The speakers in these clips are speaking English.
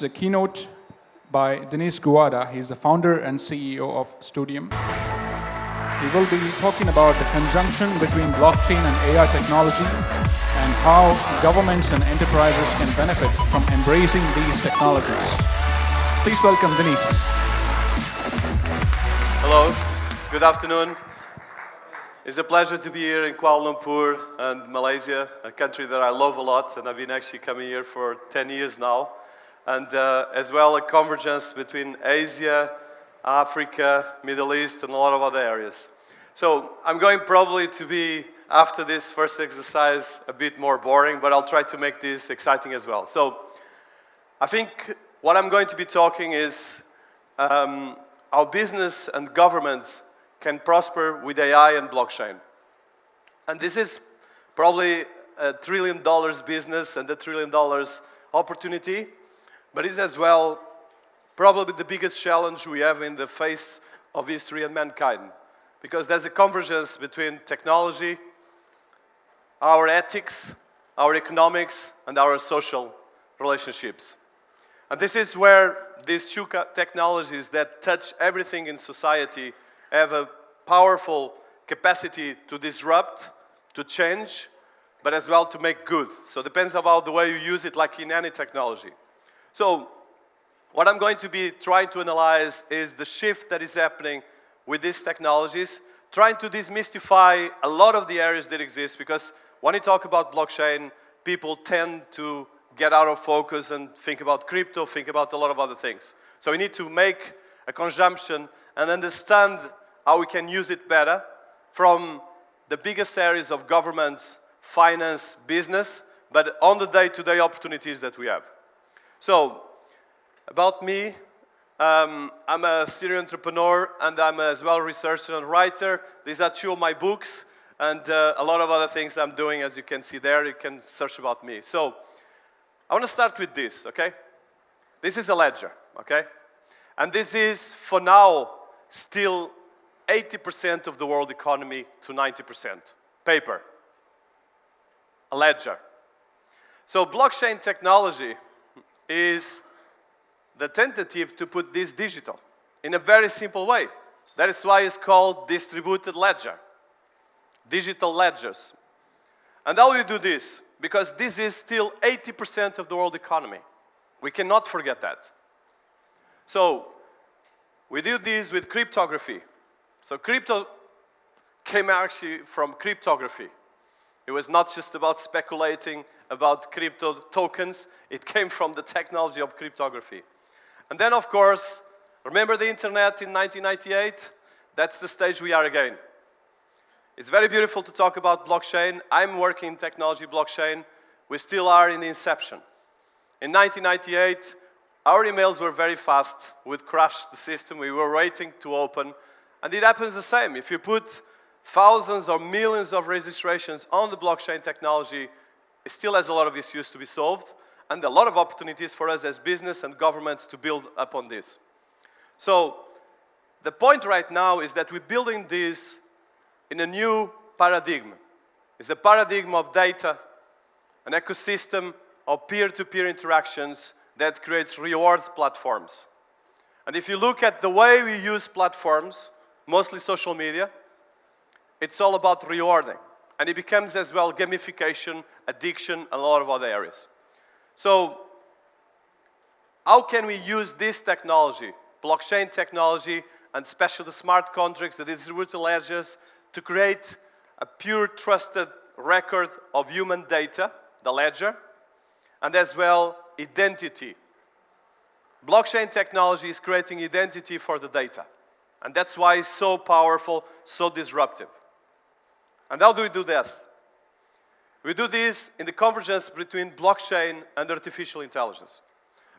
a keynote by DINIS GUARDA. He's the founder and CEO of Ztudium. He will be talking about the conjunction between blockchain and AI technology and how governments and enterprises can benefit from embracing these technologies. Please welcome DINIS. Hello, good afternoon. It's a pleasure to be here in Kuala Lumpur and Malaysia, a country that I love a lot, and I've been actually coming here for 10 years now. And as well, a convergence between Asia, Africa, Middle East, and a lot of other areas. So I'm going probably to be, after this first exercise, a bit more boring, but I'll try to make this exciting as well. So I think what I'm going to be talking is how business and governments can prosper with AI and blockchain. And this is probably $1 trillion business and $1 trillion opportunity, but it's as well probably the biggest challenge we have in the face of history and mankind, because there's a convergence between technology, our ethics, our economics, and our social relationships. And this is where these two technologies that touch everything in society have a powerful capacity to disrupt, to change, but as well to make good. So it depends about the way you use it, like in any technology. So what I'm going to be trying to analyze is the shift that is happening with these technologies, trying to demystify a lot of the areas that exist, because when you talk about blockchain, people tend to get out of focus and think about crypto, think about a lot of other things. So we need to make a conjunction and understand how we can use it better from the biggest areas of governments, finance, business, but on the day-to-day opportunities that we have. So, about me, I'm a serial entrepreneur and I'm as well a researcher and writer. These are two of my books and a lot of other things I'm doing, as you can see there. You can search about me. So, I want to start with this, okay? This is a ledger, okay? And this is, for now, still 80% of the world economy to 90%. Paper. A ledger. So blockchain technology is the tentative to put this digital in a very simple way. That is why it's called distributed ledger. Digital ledgers. And how do you do this? Because this is still 80% of the world economy. We cannot forget that. So we do this with cryptography. So crypto came actually from cryptography. It was not just about speculating about crypto tokens. It came from the technology of cryptography. And then, of course, remember the internet in 1998? That's the stage we are again. It's very beautiful to talk about blockchain. I'm working in technology blockchain. We still are in the inception. In 1998, our emails were very fast. We'd crash the system. We were waiting to open. And it happens the same. If you put thousands or millions of registrations on the blockchain technology, it still has a lot of issues to be solved and a lot of opportunities for us as business and governments to build upon this. So the point right now is that we're building this in a new paradigm. It's a paradigm of data, an ecosystem of peer-to-peer interactions that creates reward platforms. And if you look at the way we use platforms, mostly social media, it's all about rewarding. And it becomes as well gamification, addiction, and a lot of other areas. So how can we use this technology, blockchain technology, and especially the smart contracts, the distributed ledgers, to create a pure trusted record of human data, the ledger, and as well identity. Blockchain technology is creating identity for the data. And that's why it's so powerful, so disruptive. And how do we do this? We do this in the convergence between blockchain and artificial intelligence.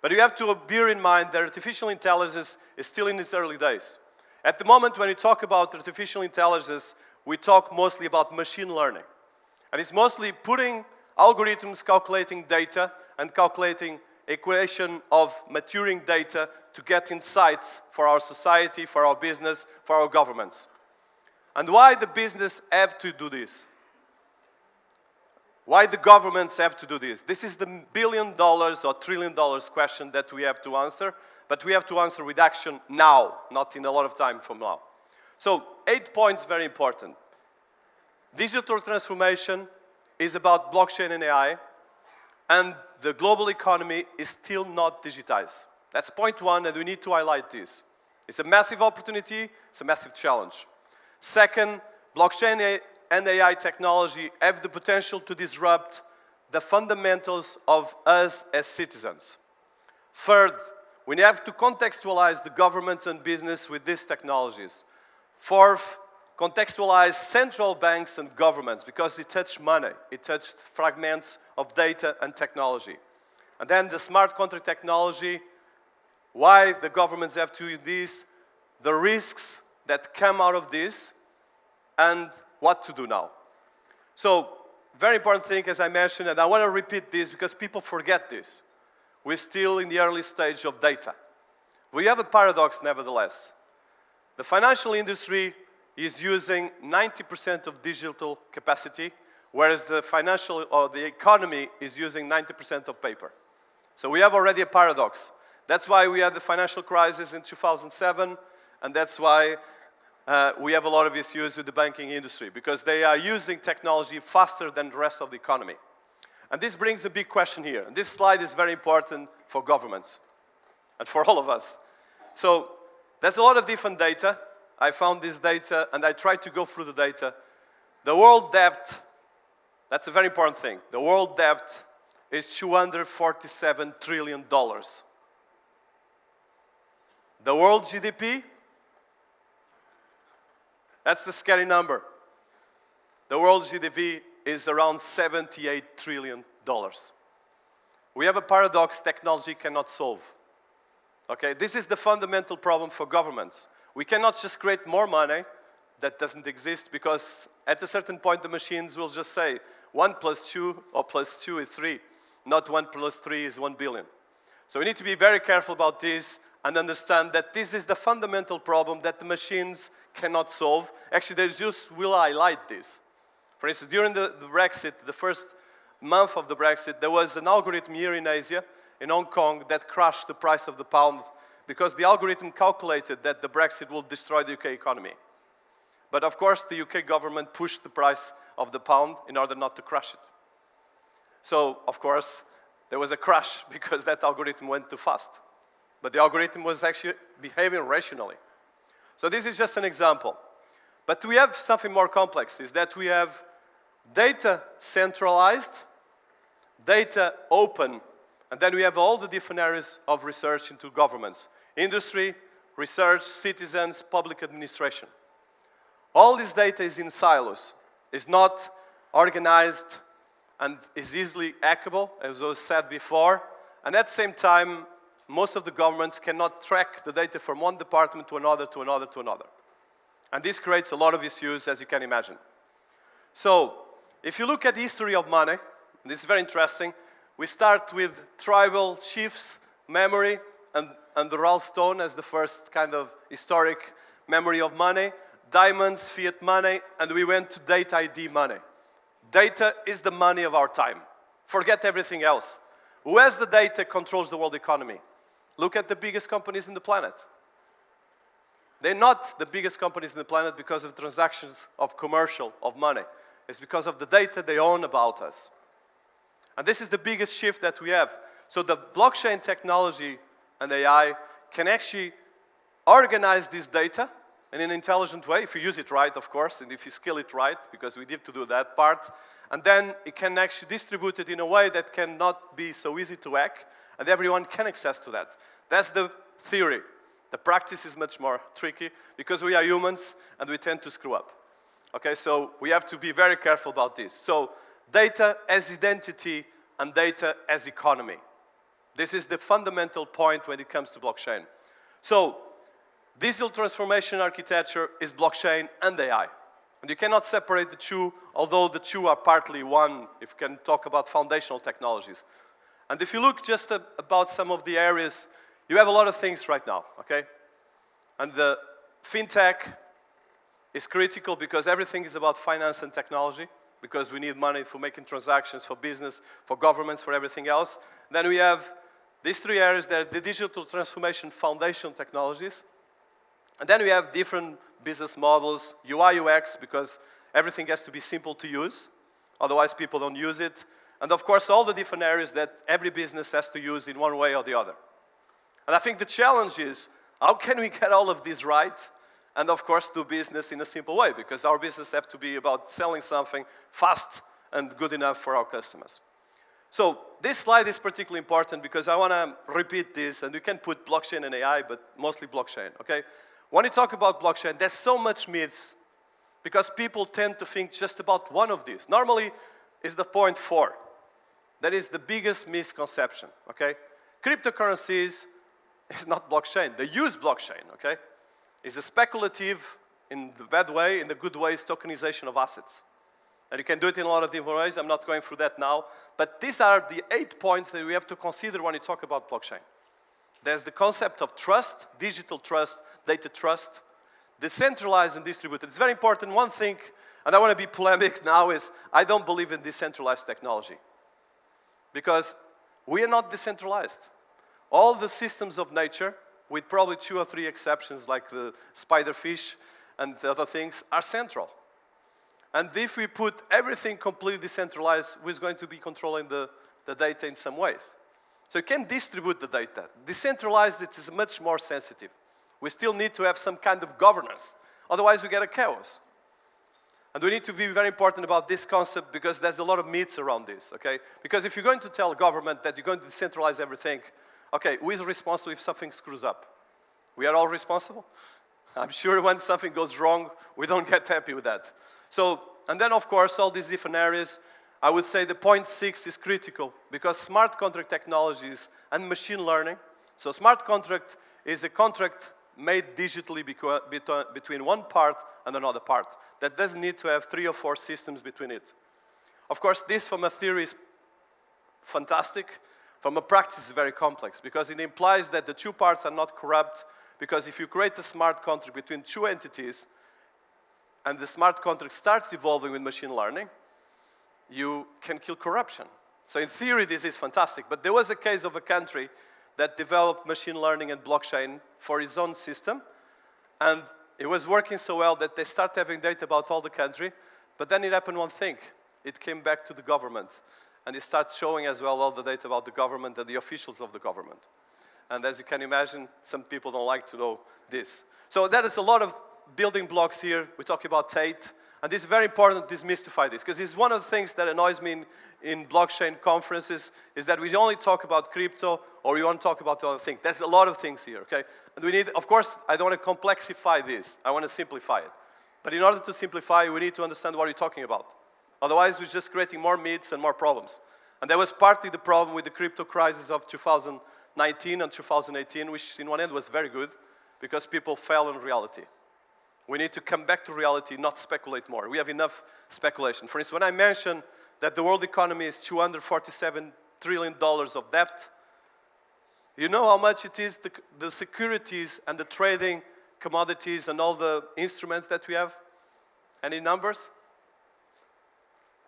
But you have to bear in mind that artificial intelligence is still in its early days. At the moment when we talk about artificial intelligence, we talk mostly about machine learning. And it's mostly putting algorithms calculating data and calculating equation of maturing data to get insights for our society, for our business, for our governments. And why the business have to do this? Why the governments have to do this? This is the $1 billion or $1 trillion question that we have to answer, but we have to answer with action now, not in a lot of time from now. So 8 points, very important. Digital transformation is about blockchain and AI, and the global economy is still not digitized. That's point one, and we need to highlight this. It's a massive opportunity, it's a massive challenge. Second, blockchain and AI technology have the potential to disrupt the fundamentals of us as citizens. Third, we have to contextualize the governments and business with these technologies. Fourth, contextualize central banks and governments because it touches money, it touches fragments of data and technology. And then the smart contract technology, why the governments have to use this, the risks that come out of this, and what to do now. So, very important thing, as I mentioned, and I want to repeat this because people forget this. We're still in the early stage of data. We have a paradox, nevertheless. The financial industry is using 90% of digital capacity, whereas the financial or the economy is using 90% of paper. So we have already a paradox. That's why we had the financial crisis in 2007, and that's why we have a lot of issues with the banking industry, because they are using technology faster than the rest of the economy. And this brings a big question here. And this slide is very important for governments and for all of us. So there's a lot of different data. I found this data, and I tried to go through the data. The world debt, that's a very important thing. The world debt is $247 trillion. The world GDP, that's the scary number. The world GDP is around $78 trillion. We have a paradox technology cannot solve. Okay, this is the fundamental problem for governments. We cannot just create more money that doesn't exist, because at a certain point the machines will just say 1 plus 2 or plus 2 is 3, not 1 plus 3 is 1 billion. So we need to be very careful about this and understand that this is the fundamental problem that the machines cannot solve. Actually, they just will highlight this. For instance, during the Brexit, the first month of the Brexit, there was an algorithm here in Asia, in Hong Kong, that crashed the price of the pound because the algorithm calculated that the Brexit will destroy the UK economy. But of course, the UK government pushed the price of the pound in order not to crash it. So, of course, there was a crash because that algorithm went too fast. But the algorithm was actually behaving rationally. So this is just an example. But we have something more complex, is that we have data centralized, data open, and then we have all the different areas of research into governments. Industry, research, citizens, public administration. All this data is in silos, is not organized, and is easily hackable, as was said before. And at the same time, most of the governments cannot track the data from one department to another, to another, to another. And this creates a lot of issues, as you can imagine. So, if you look at the history of money, this is very interesting. We start with tribal chiefs, memory, and the royal stone as the first kind of historic memory of money, diamonds, fiat money, and we went to data ID money. Data is the money of our time. Forget everything else. Who has the data controls the world economy. Look at the biggest companies in the planet. They're not the biggest companies in the planet because of transactions of commercial, of money. It's because of the data they own about us. And this is the biggest shift that we have. So the blockchain technology and AI can actually organize this data in an intelligent way, if you use it right, of course, and if you scale it right, because we need to do that part. And then it can actually distribute it in a way that cannot be so easy to hack, and everyone can access to that. That's the theory. The practice is much more tricky, because we are humans, and we tend to screw up. Okay, so we have to be very careful about this. So, data as identity and data as economy. This is the fundamental point when it comes to blockchain. So, digital transformation architecture is blockchain and AI. And you cannot separate the two, although the two are partly one, if you can talk about foundational technologies. And if you look just about some of the areas, you have a lot of things right now, okay? And the fintech is critical because everything is about finance and technology. because we need money for making transactions, for business, for governments, for everything else. Then we have these three areas that are the digital transformation foundation technologies. And then we have different business models, UI, UX, because everything has to be simple to use. Otherwise, people don't use it. And of course, all the different areas that every business has to use in one way or the other. And I think the challenge is, how can we get all of these right? And of course, do business in a simple way, because our business have to be about selling something fast and good enough for our customers. So this slide is particularly important because I want to repeat this, and you can put blockchain and AI, but mostly blockchain, okay? When you talk about blockchain, there's so much myths because people tend to think just about one of these. Normally, it's the point 4. That is the biggest misconception, okay? Cryptocurrencies is not blockchain. They use blockchain, okay? It's a speculative, in the bad way, in the good way, is tokenization of assets. And you can do it in a lot of different ways. I'm not going through that now. But these are the 8 points that we have to consider when you talk about blockchain. There's the concept of trust, digital trust, data trust, decentralized and distributed. It's very important. One thing, and I want to be polemic now, is I don't believe in decentralized technology. Because we are not decentralized. All the systems of nature, with probably 2 or 3 exceptions like the spiderfish and the other things, are central. And if we put everything completely decentralized, who's going to be controlling the data in some ways? So you can distribute the data. Decentralized, it is much more sensitive. We still need to have some kind of governance. Otherwise, we get a chaos. And we need to be very important about this concept because there's a lot of myths around this, okay? Because if you're going to tell government that you're going to decentralize everything, okay, who is responsible if something screws up? We are all responsible? I'm sure when something goes wrong, we don't get happy with that. So, and then of course, all these different areas, I would say the point 6 is critical because smart contract technologies and machine learning. So smart contract is a contract made digitally between one part and another part. That doesn't need to have 3 or 4 systems between it. Of course, this from a theory is fantastic. From a practice, it's very complex because it implies that the 2 parts are not corrupt because if you create a smart contract between 2 entities and the smart contract starts evolving with machine learning, you can kill corruption. So in theory, this is fantastic. But there was a case of a country that developed machine learning and blockchain for its own system. And it was working so well that they started having data about all the country. But then it happened one thing. It came back to the government. And it started showing as well all the data about the government and the officials of the government. And as you can imagine, some people don't like to know this. So there is a lot of building blocks here. We talk about Tate. And this is very important to demystify this, because it's one of the things that annoys me in blockchain conferences, is that we only talk about crypto, or we want to talk about the other thing. There's a lot of things here, okay? And we need, of course, I don't want to complexify this. I want to simplify it. But in order to simplify, we need to understand what you're talking about. Otherwise, we're just creating more myths and more problems. And that was partly the problem with the crypto crisis of 2019 and 2018, which in one end was very good, because people fell in reality. We need to come back to reality, not speculate more. We have enough speculation. For instance, when I mentioned that the world economy is $247 trillion of debt, you know how much it is, the securities and the trading commodities and all the instruments that we have? Any numbers?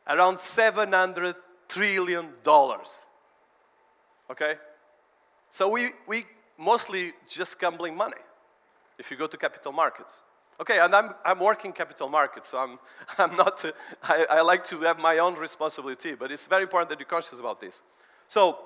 Around $700 trillion. Okay? So we mostly just gambling money if you go to capital markets. Okay, and I'm working capital markets, so I'm not, I like to have my own responsibility, but it's very important that you're conscious about this. So,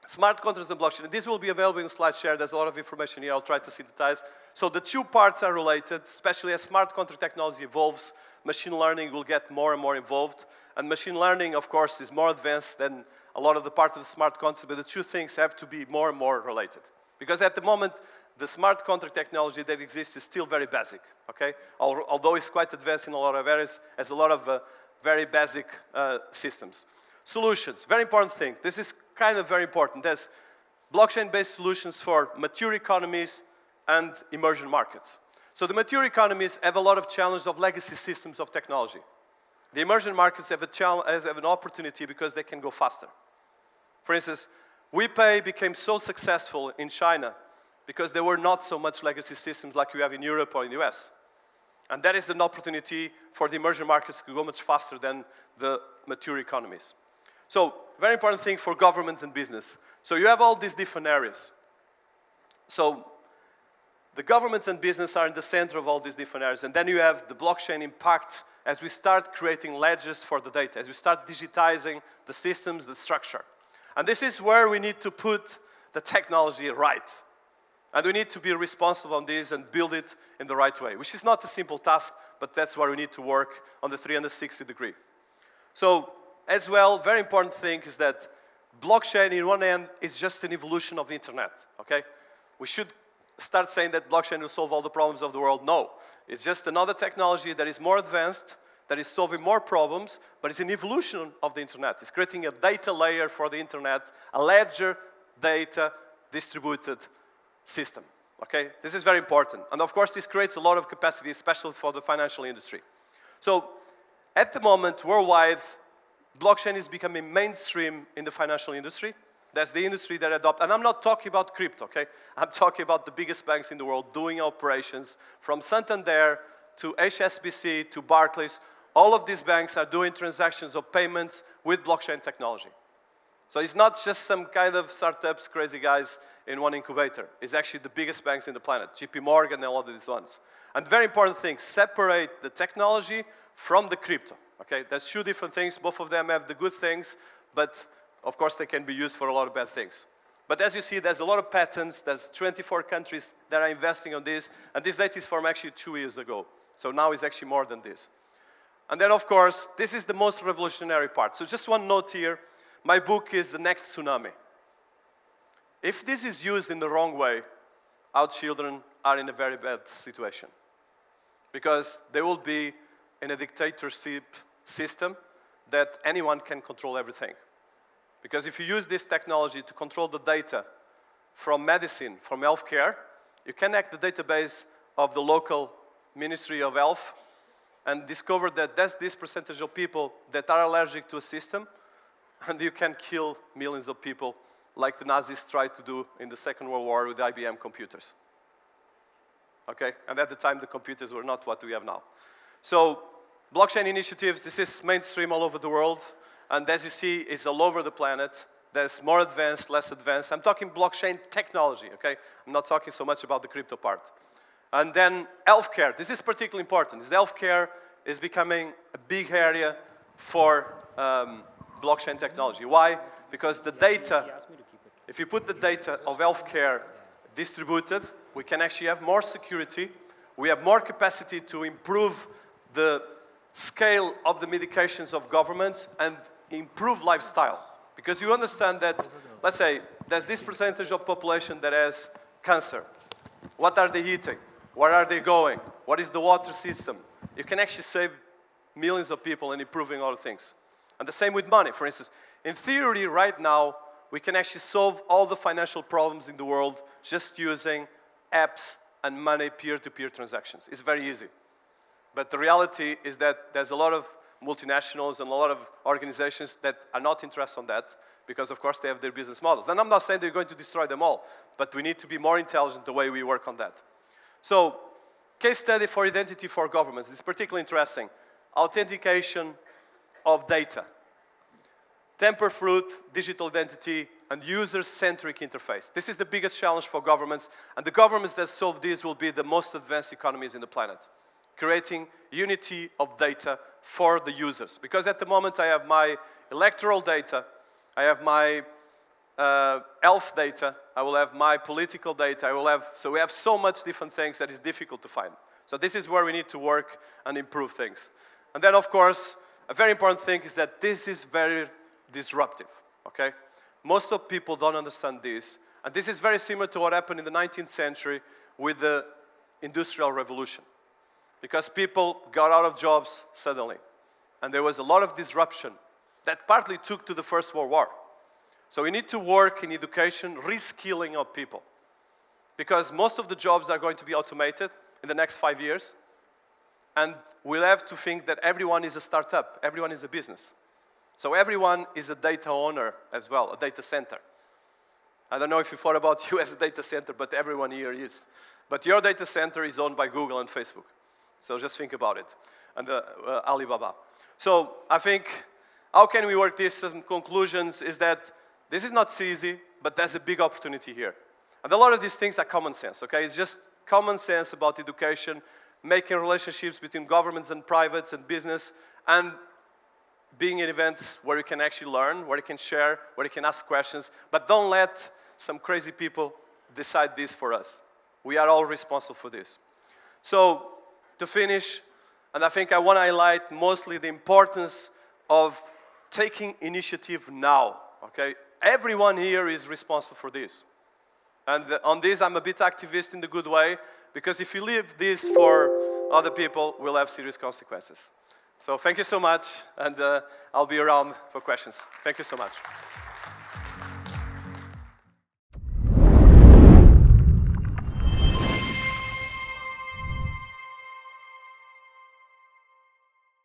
smart contracts and blockchain. This will be available in SlideShare. There's a lot of information here. I'll try to synthesize. So the 2 parts are related, especially as smart contract technology evolves, machine learning will get more and more involved. And machine learning, of course, is more advanced than a lot of the parts of the smart contract, but the 2 things have to be more and more related. Because at the moment, the smart contract technology that exists is still very basic, okay? Although it's quite advanced in a lot of areas, has a lot of very basic systems. Solutions, very important thing. This is kind of very important. There's blockchain-based solutions for mature economies and emerging markets. So the mature economies have a lot of challenges of legacy systems of technology. The emerging markets have an opportunity because they can go faster. For instance, WePay became so successful in China because there were not so much legacy systems like you have in Europe or in the US. And that is an opportunity for the emerging markets to go much faster than the mature economies. So, very important thing for governments and business. So you have all these different areas. So the governments and business are in the center of all these different areas. And then you have the blockchain impact as we start creating ledgers for the data, as we start digitizing the systems, the structure. And this is where we need to put the technology right. And we need to be responsible on this and build it in the right way, which is not a simple task, but that's where we need to work on the 360 degree. So, as well, very important thing is that blockchain, in one end, is just an evolution of the internet, okay? We should start saying that blockchain will solve all the problems of the world. No, it's just another technology that is more advanced, that is solving more problems, but it's an evolution of the internet. It's creating a data layer for the internet, a ledger data distributed system, okay? This is very important. And of course, this creates a lot of capacity, especially for the financial industry. So, at the moment, worldwide, blockchain is becoming mainstream in the financial industry. That's the industry that adopts, and I'm not talking about crypto, okay? I'm talking about the biggest banks in the world doing operations from Santander to HSBC to Barclays. All of these banks are doing transactions of payments with blockchain technology. So it's not just some kind of startups, crazy guys in one incubator. It's actually the biggest banks in the planet, JP Morgan and all of these ones. And very important thing, separate the technology from the crypto, okay? That's two different things. Both of them have the good things, but of course they can be used for a lot of bad things. But as you see, there's a lot of patents. There's 24 countries that are investing on this, and this data is from actually 2 years ago. So now it's actually more than this. And then of course, this is the most revolutionary part. So just one note here. My book is The Next Tsunami. If this is used in the wrong way, our children are in a very bad situation. Because they will be in a dictatorship system that anyone can control everything. Because if you use this technology to control the data from medicine, from healthcare, you can hack the database of the local Ministry of Health and discover that there's this percentage of people that are allergic to a system, and you can kill millions of people like the Nazis tried to do in the Second World War with IBM computers. Okay? And at the time, the computers were not what we have now. So, blockchain initiatives, this is mainstream all over the world. And as you see, it's all over the planet. There's more advanced, less advanced. I'm talking blockchain technology, okay? I'm not talking so much about the crypto part. And then healthcare. This is particularly important. Healthcare is becoming a big area for blockchain technology. Why? Because the data, if you put the data of healthcare distributed, we can actually have more security. We have more capacity to improve the scale of the medications of governments and improve lifestyle. Because you understand that, let's say, there's this percentage of population that has cancer. What are they eating? Where are they going? What is the water system? You can actually save millions of people and improving all the things. And the same with money. For instance, in theory, right now, we can actually solve all the financial problems in the world just using apps and money peer-to-peer transactions. It's very easy. But the reality is that there's a lot of multinationals and a lot of organizations that are not interested in that because, of course, they have their business models. And I'm not saying they're going to destroy them all, but we need to be more intelligent the way we work on that. So, case study for identity for governments is particularly interesting. Authentication of data. Tamper-proof digital identity and user-centric interface. This is the biggest challenge for governments, and the governments that solve this will be the most advanced economies in the planet. Creating unity of data for the users. Because at the moment I have my electoral data, I have my health data, I will have my political data, so we have so much different things that is difficult to find. So this is where we need to work and improve things. And then of course, a very important thing is that this is very disruptive, okay? Most of people don't understand this. And this is very similar to what happened in the 19th century with the Industrial Revolution. Because people got out of jobs suddenly. And there was a lot of disruption that partly took to the First World War. So we need to work in education, reskilling of people. Because most of the jobs are going to be automated in the next 5 years. And we'll have to think that everyone is a startup, everyone is a business. So everyone is a data owner as well, a data center. I don't know if you thought about you as a data center, but everyone here is. But your data center is owned by Google and Facebook. So just think about it. And Alibaba. So I think, how can we work this? Some conclusions is that this is not easy, but there's a big opportunity here. And a lot of these things are common sense, okay? It's just common sense about education, making relationships between governments and privates and business, and being in events where you can actually learn, where you can share, where you can ask questions, but don't let some crazy people decide this for us. We are all responsible for this. So, to finish, and I think I want to highlight mostly the importance of taking initiative now, okay? Everyone here is responsible for this. And on this, I'm a bit activist in the good way, because if you leave this for other people, we'll have serious consequences. So thank you so much, and I'll be around for questions. Thank you so much.